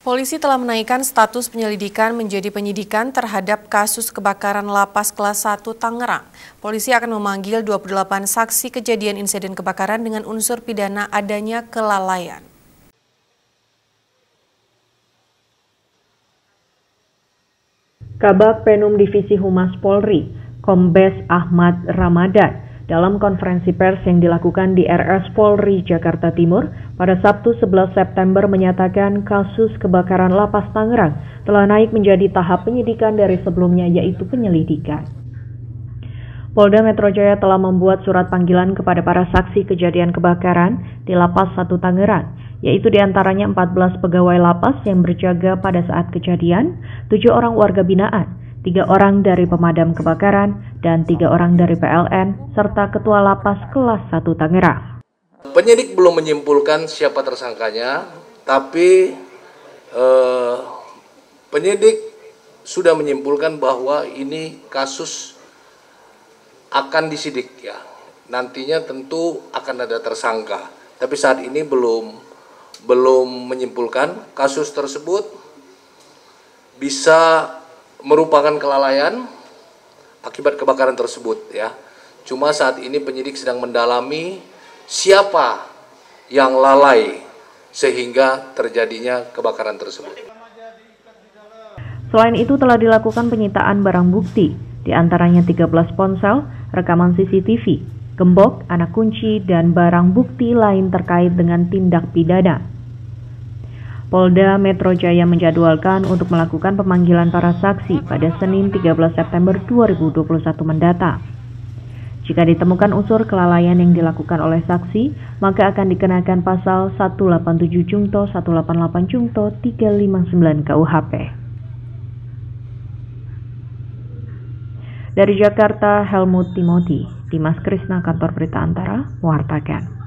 Polisi telah menaikkan status penyelidikan menjadi penyidikan terhadap kasus kebakaran lapas kelas 1 Tangerang. Polisi akan memanggil 28 saksi kejadian insiden kebakaran dengan unsur pidana adanya kelalaian. Kabag Penum Divisi Humas Polri, Kombes Ahmad Ramadan, dalam konferensi pers yang dilakukan di RS Polri Jakarta Timur pada Sabtu 11 September menyatakan kasus kebakaran lapas Tangerang telah naik menjadi tahap penyidikan dari sebelumnya, yaitu penyelidikan. Polda Metro Jaya telah membuat surat panggilan kepada para saksi kejadian kebakaran di Lapas 1 Tangerang, yaitu diantaranya 14 pegawai lapas yang berjaga pada saat kejadian, 7 orang warga binaan, 3 orang dari pemadam kebakaran, dan 3 orang dari PLN, serta Ketua Lapas kelas 1 Tangerang. Penyidik belum menyimpulkan siapa tersangkanya, tapi penyidik sudah menyimpulkan bahwa ini kasus akan disidik ya. Nantinya tentu akan ada tersangka, tapi saat ini belum menyimpulkan kasus tersebut bisa merupakan kelalaian akibat kebakaran tersebut ya. Cuma saat ini penyidik sedang mendalami siapa yang lalai sehingga terjadinya kebakaran tersebut. Selain itu telah dilakukan penyitaan barang bukti, diantaranya 13 ponsel, rekaman CCTV, gembok, anak kunci, dan barang bukti lain terkait dengan tindak pidana. Polda Metro Jaya menjadwalkan untuk melakukan pemanggilan para saksi pada Senin 13 September 2021 mendatang. Jika ditemukan unsur kelalaian yang dilakukan oleh saksi, maka akan dikenakan pasal 187 Jungto, 188 Jungto, 359 KUHP. Dari Jakarta, Helmut Timothy, Dimas Krisna, Kantor Berita Antara, mewartakan.